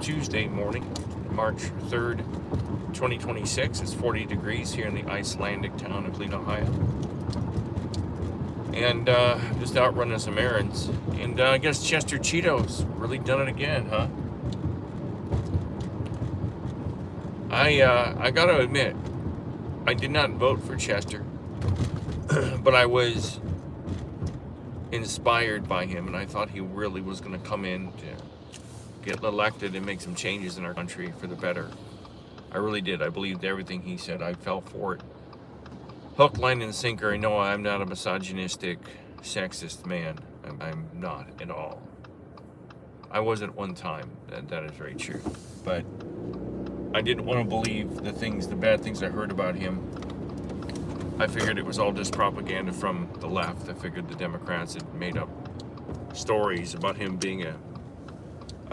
Tuesday morning, March 3rd, 2026. It's 40 degrees here in the Icelandic town of Lead, Ohio. And just out running some errands. And I guess Chester Cheeto's really done it again, huh? I gotta admit, I did not vote for Chester, but I was inspired by him, and I thought he really was going to come in to get elected and make some changes in our country for the better. I really did. I believed everything he said. I fell for it. Hook, line, and sinker. I know I'm not a misogynistic, sexist man. I'm not at all. I was at one time. That is very true. But I didn't want to believe the bad things I heard about him. I figured it was all just propaganda from the left. I figured the Democrats had made up stories about him being a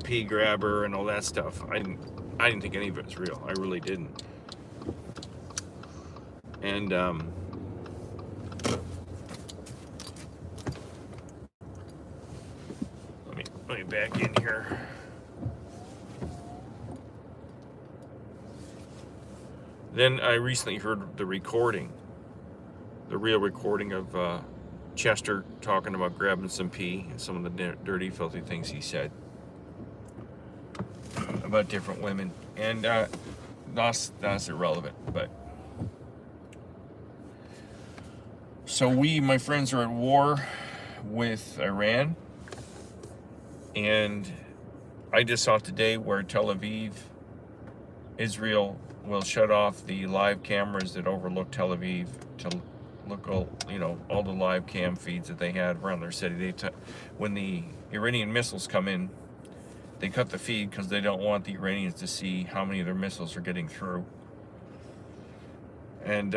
pea grabber and all that stuff. I didn't think any of it was real. I really didn't. And let me back in here. Then I recently heard the real recording of Chester talking about grabbing some pee and some of the dirty, filthy things he said about different women. And that's irrelevant. But so my friends are at war with Iran. And I just saw today where Tel Aviv, Israel, will shut off the live cameras that overlook Tel Aviv to look all the live cam feeds that they had around their city. When the Iranian missiles come in, they cut the feed because they don't want the Iranians to see how many of their missiles are getting through. And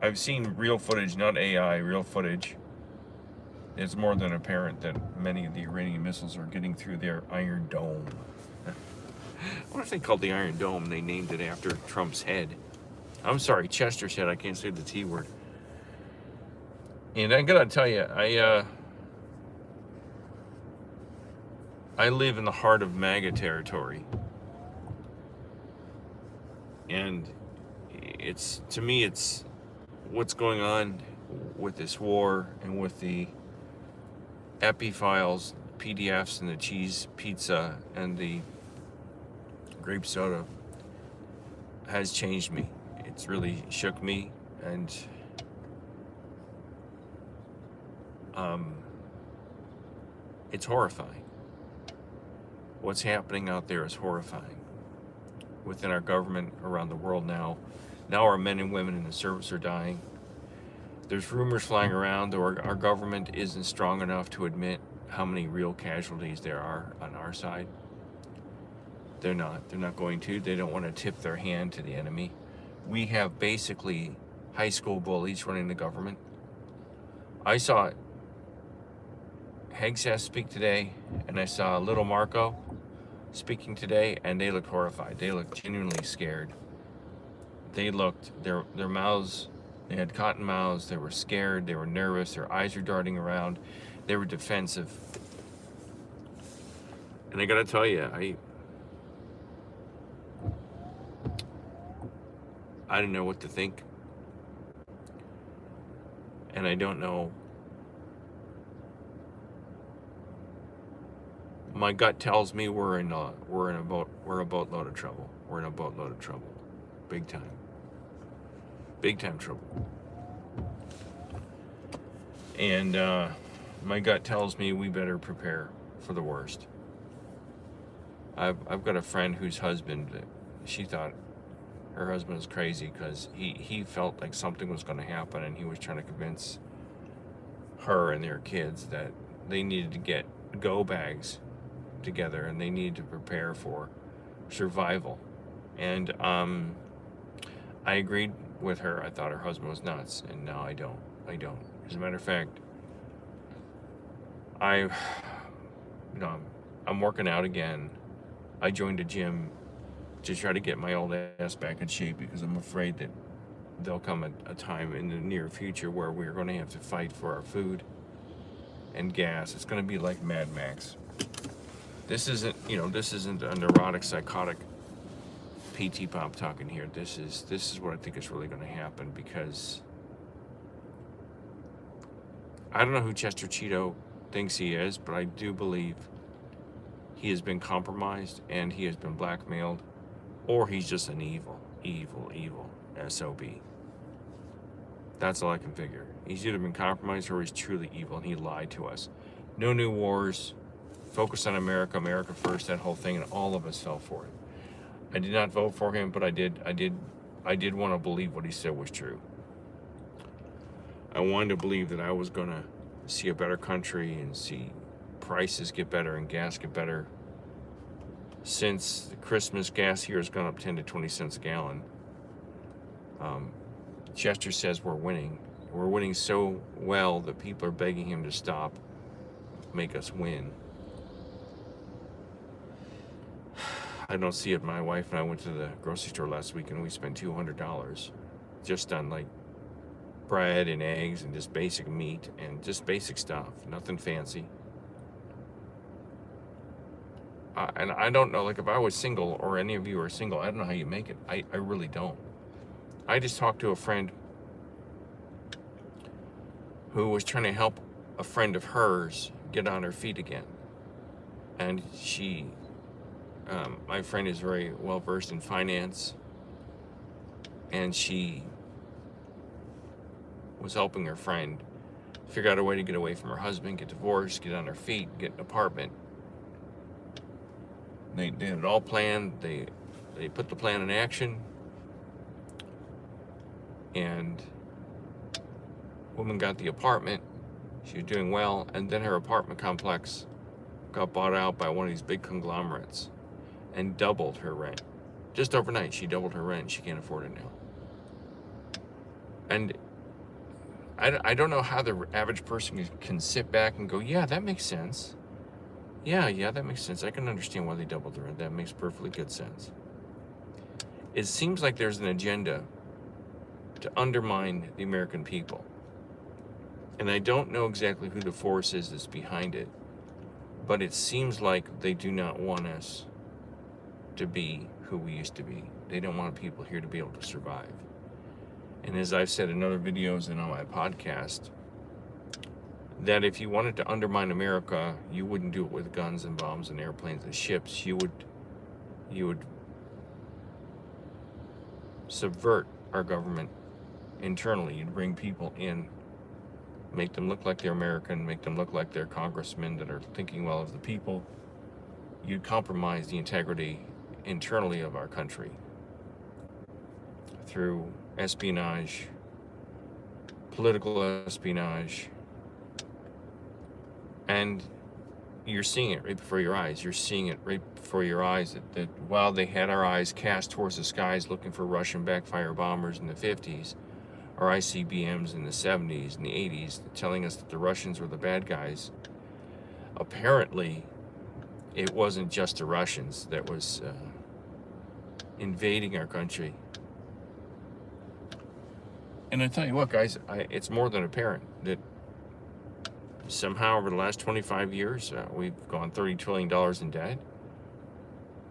I've seen real footage, not AI, real footage. It's more than apparent that many of the Iranian missiles are getting through their Iron Dome. I wonder if they called the Iron Dome, they named it after Trump's head. I'm sorry, Chester's head. I can't say the T word. And I gotta tell you, I live in the heart of MAGA territory. And to me, it's what's going on with this war and with the epi files, PDFs, and the cheese pizza and the grape soda has changed me. It's really shook me, and it's horrifying. What's happening out there is horrifying. Within our government around the world now our men and women in the service are dying. There's rumors flying around that our government isn't strong enough to admit how many real casualties there are on our side. They're not going to. They don't want to tip their hand to the enemy. We have basically high school bullies running the government. I saw Hegseth speak today, and I saw little Marco speaking today, and they looked horrified. They looked genuinely scared. They looked, their mouths, they had cotton mouths, they were scared, they were nervous, their eyes were darting around, they were defensive. And I gotta tell you, I didn't know what to think, and I don't know. My gut tells me we're a boatload of trouble. We're in a boatload of trouble, big time trouble. And my gut tells me we better prepare for the worst. I've got a friend whose husband, she thought her husband was crazy because he felt like something was going to happen, and he was trying to convince her and their kids that they needed to get go bags together and they needed to prepare for survival. And I agreed with her. I thought her husband was nuts, and now I don't. As a matter of fact, I'm working out again. I joined a gym to try to get my old ass back in shape because I'm afraid that there'll come a time in the near future where we're going to have to fight for our food and gas. It's going to be like Mad Max. This isn't, this isn't a neurotic, psychotic PTPOP talking here. This is what I think is really going to happen, because I don't know who Chester Cheeto thinks he is, but I do believe he has been compromised and he has been blackmailed, or he's just an evil SOB. That's all I can figure. He's either been compromised or he's truly evil and he lied to us. No new wars, focus on America, America first, that whole thing, and all of us fell for it. I did not vote for him, but I did want to believe what he said was true. I wanted to believe that I was going to see a better country and see prices get better and gas get better. Since the Christmas gas here has gone up 10 to 20 cents a gallon, Chester says we're winning. We're winning so well that people are begging him to stop, make us win. I don't see it. My wife and I went to the grocery store last week and we spent $200 just on like bread and eggs and just basic meat and just basic stuff, nothing fancy. And I don't know, like if I was single or any of you are single, I don't know how you make it. I really don't. I just talked to a friend who was trying to help a friend of hers get on her feet again. And my friend is very well versed in finance, and she was helping her friend figure out a way to get away from her husband, get divorced, get on her feet, get an apartment. They had it all planned. They put the plan in action, and woman got the apartment. She was doing well, and then her apartment complex got bought out by one of these big conglomerates and doubled her rent. Just overnight, she doubled her rent. She can't afford it now. And I don't know how the average person can sit back and go, yeah, that makes sense. Yeah, that makes sense. I can understand why they doubled the rent. That makes perfectly good sense. It seems like there's an agenda to undermine the American people. And I don't know exactly who the force is that's behind it, but it seems like they do not want us to be who we used to be. They don't want people here to be able to survive. And as I've said in other videos and on my podcast, that if you wanted to undermine America, you wouldn't do it with guns and bombs and airplanes and ships. You would subvert our government internally. You'd bring people in, make them look like they're American, make them look like they're congressmen that are thinking well of the people. You'd compromise the integrity internally of our country through espionage, political espionage, and you're seeing it right before your eyes. You're seeing it right before your eyes that while they had our eyes cast towards the skies looking for Russian backfire bombers in the 50s, or ICBMs in the 70s and the 80s, telling us that the Russians were the bad guys, apparently it wasn't just the Russians that was invading our country. And I tell you what, guys, it's more than apparent that somehow over the last 25 years, we've gone $30 trillion in debt.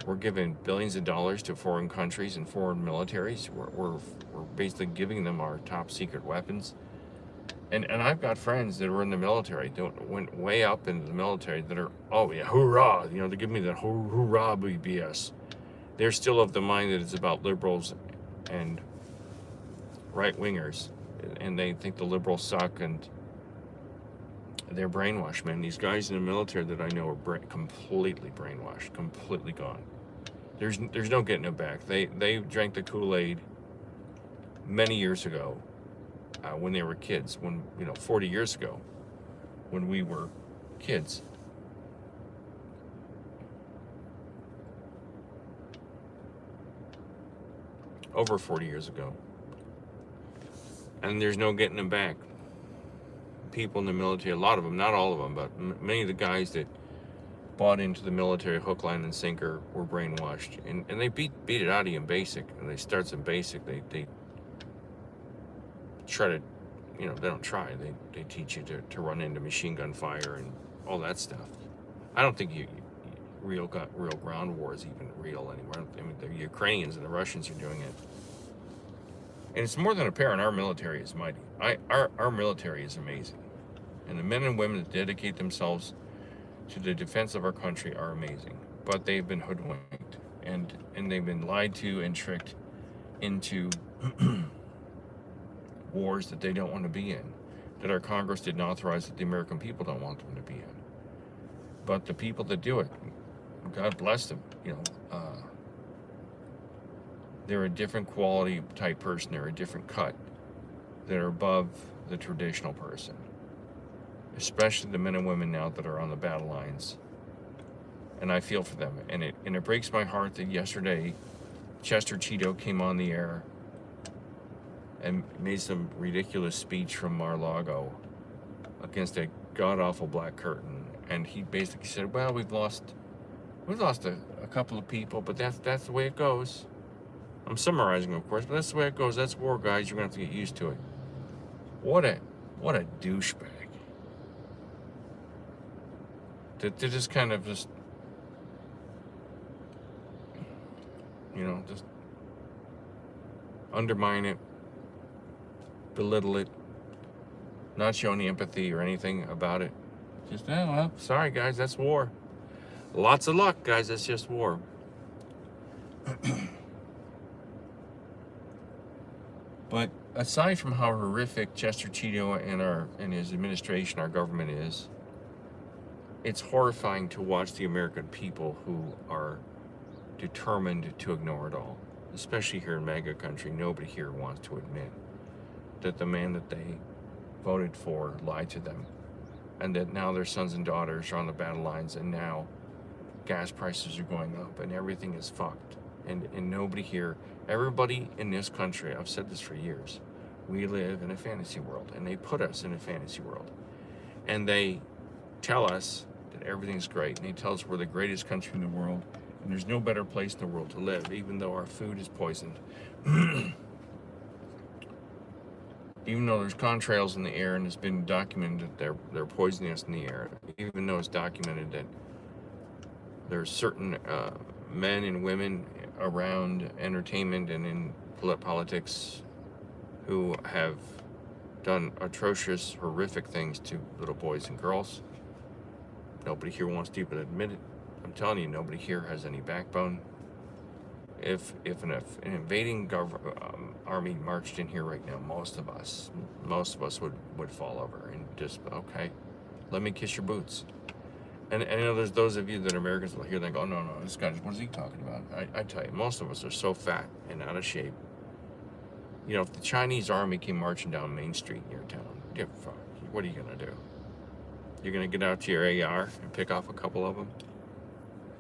We're giving billions of dollars to foreign countries and foreign militaries. We're basically giving them our top secret weapons. And I've got friends that were in the military, that went way up into the military, that are, oh yeah, hoorah, they give me that hoorah BS. They're still of the mind that it's about liberals and right-wingers, and they think the liberals suck, and they're brainwashed, man. These guys in the military that I know are completely brainwashed, completely gone. There's no getting it back. They drank the Kool-Aid many years ago, when they were kids, 40 years ago, when we were kids. Over 40 years ago. And there's no getting them back. People in the military, a lot of them, not all of them, but many of the guys that bought into the military hook, line, and sinker were brainwashed. And they beat it out of you in basic. And they start some basic. They try to, they don't try. They teach you to run into machine gun fire and all that stuff. I don't think real ground war is even real anymore. I mean, the Ukrainians and the Russians are doing it. And it's more than apparent our military is mighty. Our military is amazing. And the men and women that dedicate themselves to the defense of our country are amazing. But they've been hoodwinked. And they've been lied to and tricked into wars that they don't want to be in. That our Congress didn't authorize, that the American people don't want them to be in. But the people that do it, God bless them, they're a different quality type person. They're a different cut. They're above the traditional person. Especially the men and women now that are on the battle lines. And I feel for them. And it breaks my heart that yesterday Chester Cheeto came on the air and made some ridiculous speech from Mar-a-Lago against a god-awful black curtain. And he basically said, well, we've lost a couple of people, but that's the way it goes. I'm summarizing, of course, but that's the way it goes. That's war, guys. You're going to have to get used to it. What a douchebag. To just kind of just undermine it, belittle it, not show any empathy or anything about it. Just, oh, well, sorry, guys, that's war. Lots of luck, guys, that's just war. But aside from how horrific Chester Cheeto and his administration, our government is, it's horrifying to watch the American people who are determined to ignore it all. Especially here in MAGA country, nobody here wants to admit that the man that they voted for lied to them, and that now their sons and daughters are on the battle lines, and now gas prices are going up and everything is fucked. And nobody here, everybody in this country, I've said this for years, we live in a fantasy world, and they put us in a fantasy world. And they tell us that everything's great, and they tell us we're the greatest country in the world, and there's no better place in the world to live, even though our food is poisoned. Even though there's contrails in the air, and it's been documented that they're poisoning us in the air. Even though it's documented that there's certain men and women around entertainment and in politics who have done atrocious, horrific things to little boys and girls. Nobody here wants to even admit it. I'm telling you, nobody here has any backbone. If an invading army marched in here right now, most of us would fall over and just, okay, let me kiss your boots. And I know there's those of you that are Americans will hear, they go, no, this guy, what is he talking about? I tell you, most of us are so fat and out of shape. If the Chinese army came marching down Main Street in your town, what are you going to do? You're going to get out to your AR and pick off a couple of them?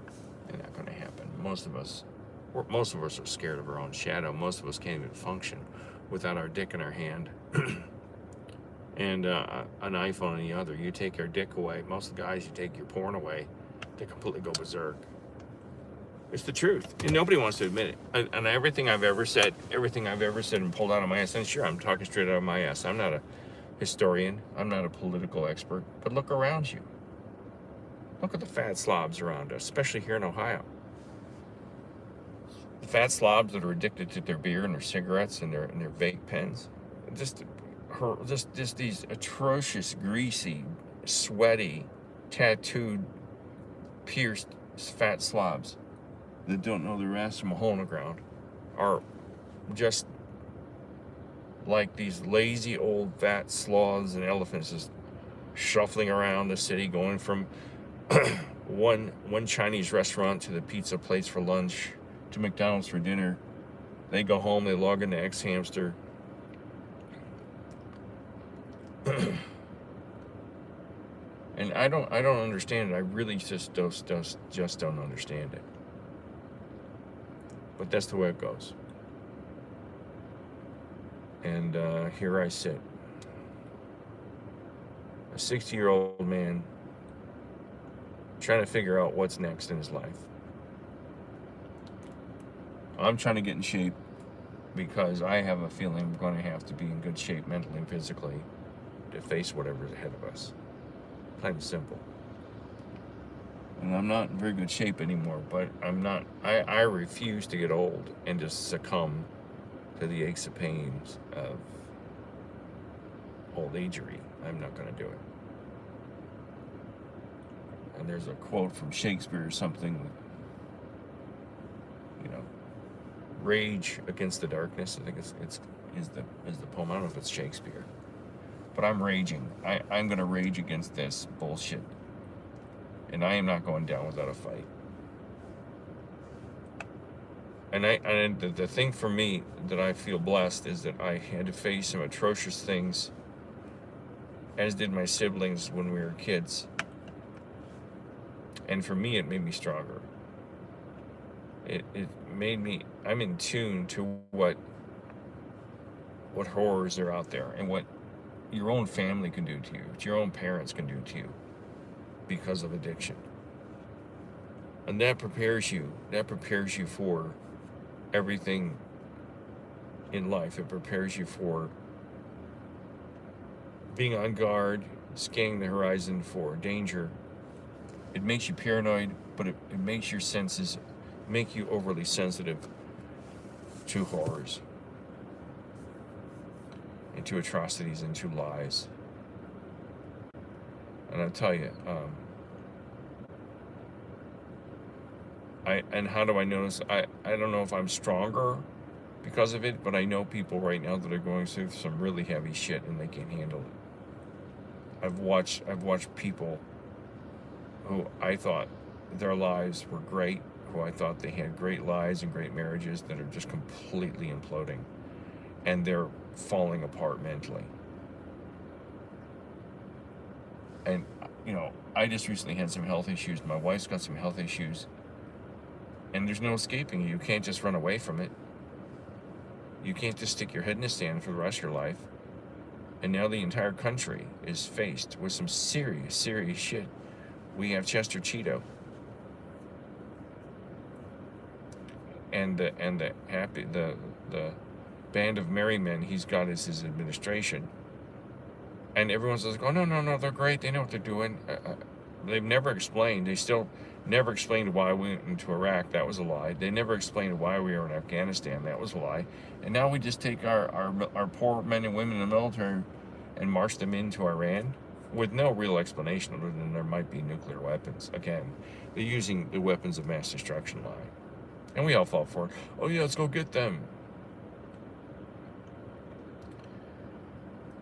It's not going to happen. Most of us are scared of our own shadow. Most of us can't even function without our dick in our hand and an iPhone in the other. You take your dick away. Most of the guys, you take your porn away, they completely go berserk. It's the truth, and nobody wants to admit it. And everything I've ever said and pulled out of my ass, and sure, I'm talking straight out of my ass. I'm not a historian. I'm not a political expert. But look around you. Look at the fat slobs around us, especially here in Ohio. The fat slobs that are addicted to their beer and their cigarettes and their vape pens. Just these atrocious, greasy, sweaty, tattooed, pierced fat slobs that don't know their ass from a hole in the ground are just like these lazy old fat sloths and elephants just shuffling around the city, going from one Chinese restaurant to the pizza place for lunch to McDonald's for dinner. They go home, they log into X-Hamster. And I don't understand it. I really just don't understand it. But that's the way it goes. And here I sit, a 60-year-old man trying to figure out what's next in his life. I'm trying to get in shape because I have a feeling I'm going to have to be in good shape mentally and physically to face whatever's ahead of us. Plain and simple. And I'm not in very good shape anymore, but I refuse to get old and just succumb to the aches and pains of old agery. I'm not going to do it. And there's a quote from Shakespeare or something, you know, rage against the darkness. I think is the poem. I don't know if it's Shakespeare, but I'm raging. I'm going to rage against this bullshit, and I am not going down without a fight. And the thing for me that I feel blessed is that I had to face some atrocious things, as did my siblings when we were kids. And for me, it made me stronger. It made me, I'm in tune to what horrors are out there and what your own family can do to you, what your own parents can do to you because of addiction. And that prepares you for everything in life. It prepares you for being on guard, scanning the horizon for danger. It makes you paranoid, but it makes your senses, make you overly sensitive to horrors, and to atrocities, and to lies. And I'll tell you, and how do I notice? I don't know if I'm stronger because of it, but I know people right now that are going through some really heavy shit and they can't handle it. I've watched people who I thought their lives were great, who I thought they had great lives and great marriages, that are just completely imploding, and they're falling apart mentally. And, you know, I just recently had some health issues. My wife's got some health issues, and there's no escaping it. You can't just run away from it. You can't just stick your head in the sand for the rest of your life. And now the entire country is faced with some serious, serious shit. We have Cheeto, and the band of merry men he's got as his administration, and everyone's like, oh no, they're great, they know what they're doing. They've never explained. They still never explained why we went into Iraq. That was a lie. They never explained why we were in Afghanistan. That was a lie. And now we just take our poor men and women in the military and march them into Iran with no real explanation other than there might be nuclear weapons. Again, they're using the weapons of mass destruction lie. And we all fall for it. Oh yeah, let's go get them.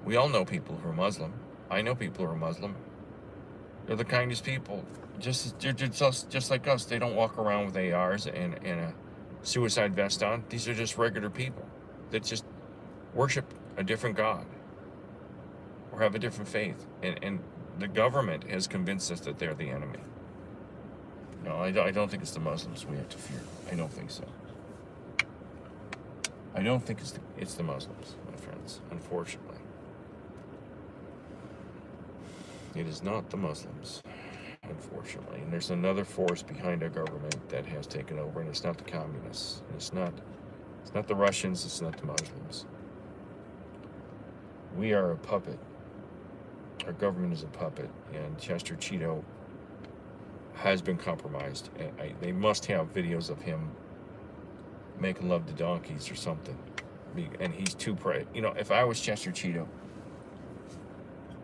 We all know people who are Muslim. I know people who are Muslim. They're the kindest people. They're just like us. They don't walk around with ARs and a suicide vest on. These are just regular people that just worship a different God or have a different faith. And the government has convinced us that they're the enemy. No, I don't think it's the Muslims we have to fear. I don't think so. I don't think it's the Muslims, my friends, unfortunately. It is not the Muslims, unfortunately. And there's another force behind our government that has taken over, and it's not the communists. And it's not the Russians, it's not the Muslims. We are a puppet. Our government is a puppet, and Cheeto has been compromised. They must have videos of him making love to donkeys or something. And he's too prey. You know, if I was Cheeto,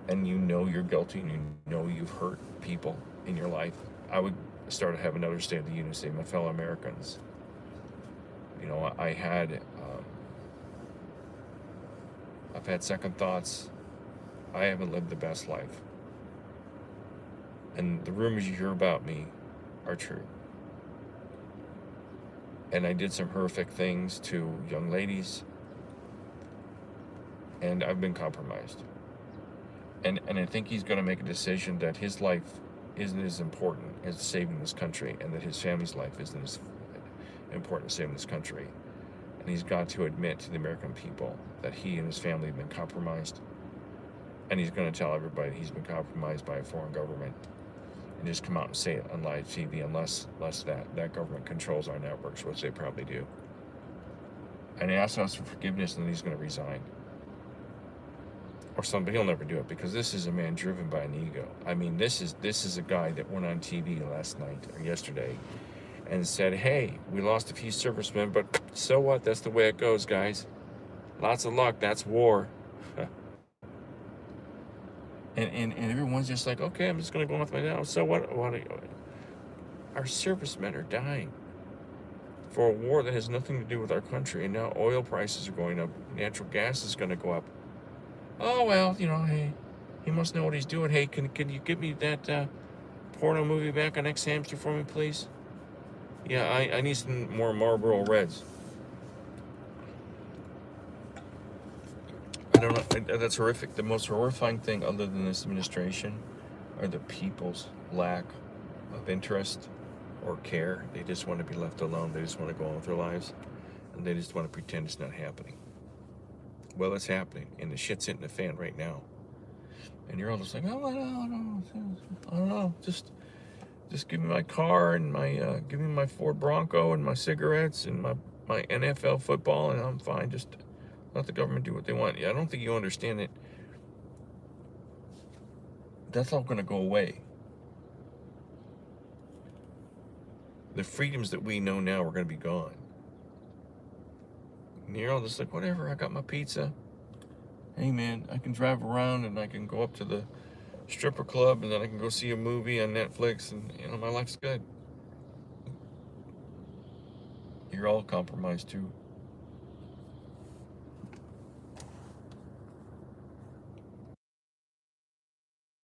and you know you're guilty, and you know you've hurt people in your life, I would start to have another State of the Union, say, my fellow Americans. You know, I've had second thoughts. I haven't lived the best life. And the rumors you hear about me are true. And I did some horrific things to young ladies, and I've been compromised. And I think he's going to make a decision that his life isn't as important as saving this country, and that his family's life isn't as important as saving this country. And he's got to admit to the American people that he and his family have been compromised. And he's going to tell everybody he's been compromised by a foreign government, and just come out and say it on live TV, unless that government controls our networks, which they probably do. And he asks us for forgiveness, and then he's going to resign. or something. He'll never do it because this is a man driven by an ego. I mean, this is a guy that went on TV last night or yesterday and said, "Hey, we lost a few servicemen, but so what? That's the way it goes, guys. Lots of luck. That's war." And everyone's just like, "Okay, I'm just gonna go on with my now. So what? Our servicemen are dying for a war that has nothing to do with our country, and now oil prices are going up. Natural gas is going to go up. Oh well, hey, he must know what he's doing. Hey, can you give me that porno movie back on X Hamster for me, please? Yeah, I need some more Marlboro Reds." I don't know. That's horrific. The most horrifying thing, other than this administration, are the people's lack of interest or care. They just want to be left alone. They just want to go on with their lives, and they just want to pretend it's not happening. Well, it's happening, and the shit's hitting the fan right now. And you're all just like, "Oh, I don't know. Just give me my car and give me my Ford Bronco and my cigarettes and my NFL football, and I'm fine. Just let the government do what they want." Yeah, I don't think you understand it. That's all going to go away. The freedoms that we know now are going to be gone. And you're all just like, "Whatever, I got my pizza. Hey man, I can drive around and I can go up to the stripper club and then I can go see a movie on Netflix, and my life's good." You're all compromised too.